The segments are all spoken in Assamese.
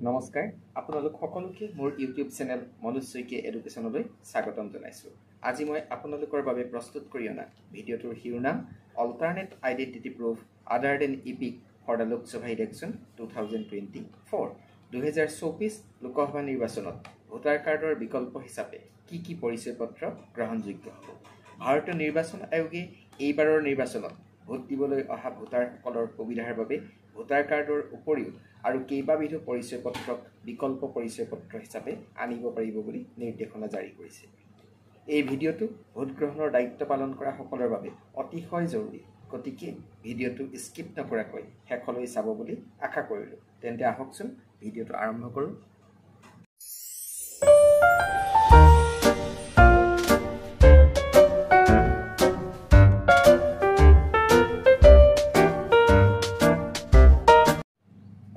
নমস্কাৰ আপোনালোক সকলোকে মোৰ ইউটিউব চেনেল মনোজ শইকীয়া এডুকেশ্যনলৈ স্বাগতম জনাইছো। আজি মই আপোনালোকৰ বাবে প্ৰস্তুত কৰি অনা ভিডিঅ'টোৰ শিৰোনাম alternate identity proof other than EPIC for the Lok Sabha election 2024 2024 Lok Sabha নিৰ্বাচনত ভোটাৰ কাৰ্ডৰ বিকল্প হিচাপে কি পৰিচয় পত্ৰ গ্ৰহণযোগ্য হ'ব। ভাৰতীয় নিৰ্বাচন আয়োগে এইবাৰৰ নিৰ্বাচনত ভোট দিবলৈ অহা ভোটাৰসকলৰ সুবিধাৰ বাবে ভোটাৰ কাৰ্ডৰ উপৰিও আৰু কেইবাবিধো পৰিচয় পত্ৰক বিকল্প পৰিচয় পত্ৰ হিচাপে আনিব পাৰিব বুলি নিৰ্দেশনা জাৰি কৰিছে। এই ভিডিঅ'টো ভোট গ্ৰহণৰ দায়িত্ব পালন কৰা সকলৰ বাবে অতিশয় জৰুৰী, গতিকে ভিডিঅ'টো স্কিপ নকৰাকৈ শেষলৈ চাব বুলি আশা কৰিলোঁ। তেন্তে আহকচোন ভিডিঅ'টো আৰম্ভ কৰোঁ।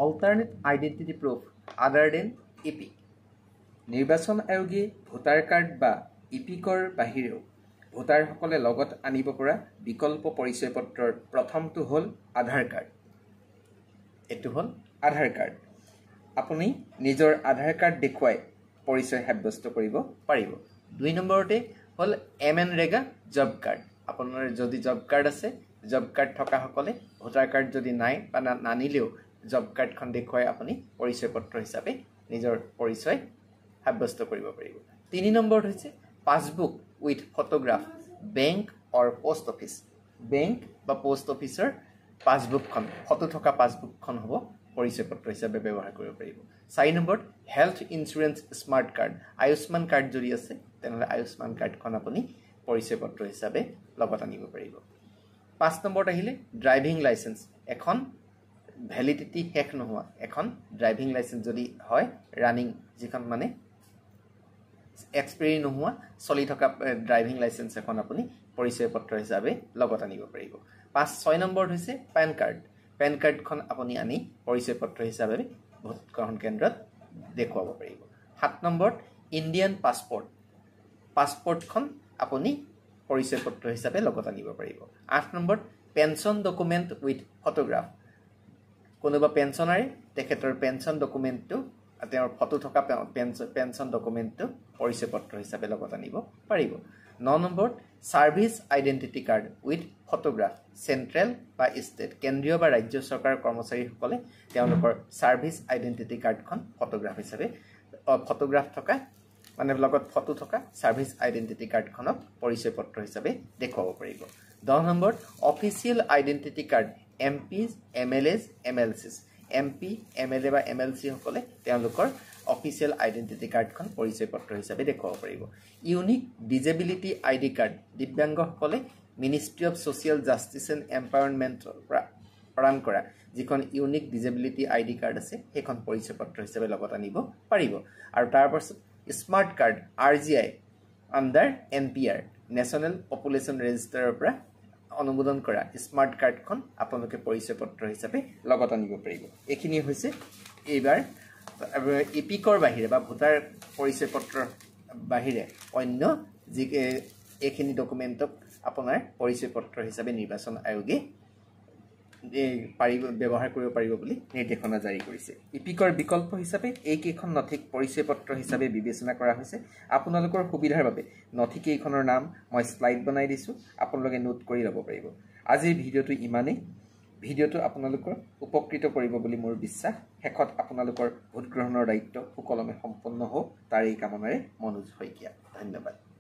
Alternate identity proof other than epic. নিৰ্বাচন আয়োগে ভোটাৰ কাৰ্ড বা ইপিকৰ বাহিৰেও ভোটাৰসকলে লগত আনিব পৰা বিকল্প পৰিচয় পত্ৰৰ প্ৰথমটো হ'ল আধাৰ কাৰ্ড। এইটো হ'ল আধাৰ কাৰ্ড। আপুনি নিজৰ আধাৰ কাৰ্ড দেখুৱাই পৰিচয় সাব্যস্ত কৰিব পাৰিব। 2 নম্বৰতে হ'ল MNREGA জব কাৰ্ড। আপোনাৰ যদি জব কাৰ্ড আছে, জব কাৰ্ড থকাসকলে ভোটাৰ কাৰ্ড যদি নাই বা নানিলেও জব কাৰ্ডখন দেখুৱাই আপুনি পৰিচয় পত্ৰ হিচাপে নিজৰ পৰিচয় সাব্যস্ত কৰিব পাৰিব। 3 নম্বৰত হৈছে passbook with photograph bank or post office. Bank বা পোষ্ট অফিচৰ পাছবুকখন, ফটো থকা পাছবুকখন হ'ব পৰিচয় পত্ৰ হিচাপে ব্যৱহাৰ কৰিব পাৰিব। 4 নম্বৰত health insurance smart card. Ayushman card যদি আছে তেনেহ'লে আয়ুষ্মান কাৰ্ডখন আপুনি পৰিচয় পত্ৰ হিচাপে লগত আনিব পাৰিব। 5 নম্বৰত আহিলে ড্ৰাইভিং লাইচেঞ্চ। এখন ভেলিডিটি শেষ নোহোৱা এখন ড্ৰাইভিং লাইচেঞ্চ যদি হয়, ৰানিং যিখন মানে এক্সপায়াৰী নোহোৱা চলি থকা ড্ৰাইভিং লাইচেঞ্চ এখন আপুনি পৰিচয় পত্ৰ হিচাপে লগত আনিব পাৰিব। 6 নম্বৰত হৈছে পেন কাৰ্ড। পেন কাৰ্ডখন আপুনি আনি পৰিচয় পত্ৰ হিচাপে ভোট গ্ৰহণ কেন্দ্ৰত দেখুৱাব পাৰিব। 7 নম্বৰত ইণ্ডিয়ান পাছপৰ্ট। পাছপৰ্টখন আপুনি পৰিচয় পত্ৰ হিচাপে লগত আনিব পাৰিব। 8 নম্বৰত পেঞ্চন ডকুমেণ্ট উইথ ফটোগ্ৰাফ। কোনোবা পেঞ্চনাৰী, তেখেতৰ পেঞ্চন ডকুমেণ্টটো, তেওঁৰ ফটো থকা পেঞ্চন ডকুমেণ্টটো পৰিচয় পত্ৰ হিচাপে লগত আনিব পাৰিব। 9 নম্বৰত service identity card with photograph. Central বা ষ্টেট, কেন্দ্ৰীয় বা ৰাজ্য চৰকাৰৰ কৰ্মচাৰীসকলে তেওঁলোকৰ ছাৰ্ভিচ আইডেণ্টিটি কাৰ্ডখন ফটোগ্ৰাফ থকা মানে লগত ফটো থকা ছাৰ্ভিচ আইডেণ্টিটি কাৰ্ডখনক পৰিচয় পত্ৰ হিচাপে দেখুৱাব পাৰিব। 10 নম্বৰত official identity card MPs, MLAs, MLCs। MP, MLA বা MLC সকলে তেওঁলোকৰ অফিচিয়েল আইডেণ্টিটি কাৰ্ডখন পৰিচয় পত্ৰ হিচাপে দেখুৱাব পাৰিব। Unique disability ID card. দিব্যাংগসকলে ministry of social justice and এম্পাৱাৰমেণ্টৰ পৰা প্ৰদান কৰা যিখন ইউনিক ডিজেবিলিটি ID কাৰ্ড আছে সেইখন পৰিচয় পত্ৰ হিচাপে লগত আনিব পাৰিব। আৰু তাৰপাছত smart card RGI under NPR national population ৰেজিষ্টাৰৰ পৰা অনুমোদন কৰা স্মাৰ্ট কাৰ্ডখন আপোনালোকে পৰিচয় পত্ৰ হিচাপে লগত আনিব পাৰিব। এইখিনি হৈছে এইবাৰ ইপিকৰ বাহিৰে বা ভোটাৰ পৰিচয় পত্ৰৰ বাহিৰে অন্য যি এইখিনি ডকুমেণ্টক আপোনাৰ পৰিচয় পত্ৰ হিচাপে নিৰ্বাচন আয়োগে ব্যৱহাৰ কৰিব পাৰিব বুলি নিৰ্দেশনা জাৰি কৰিছে। ইপিকৰ বিকল্প হিচাপে এইকেইখন নথিক পৰিচয় পত্ৰ হিচাপে বিবেচনা কৰা হৈছে। আপোনালোকৰ সুবিধাৰ বাবে নথিকেইখনৰ নাম মই শ্লাইড বনাই দিছোঁ, আপোনালোকে নোট কৰি ল'ব পাৰিব। আজিৰ ভিডিঅ'টো ইমানেই। ভিডিঅ'টো আপোনালোকৰ উপকৃত কৰিব বুলি মোৰ বিশ্বাস। শেষত আপোনালোকৰ ভোট গ্ৰহণৰ দায়িত্ব সুকলমে সম্পন্ন হওক তাৰ এই কামনাৰে মনোজ শইকীয়া। ধন্যবাদ।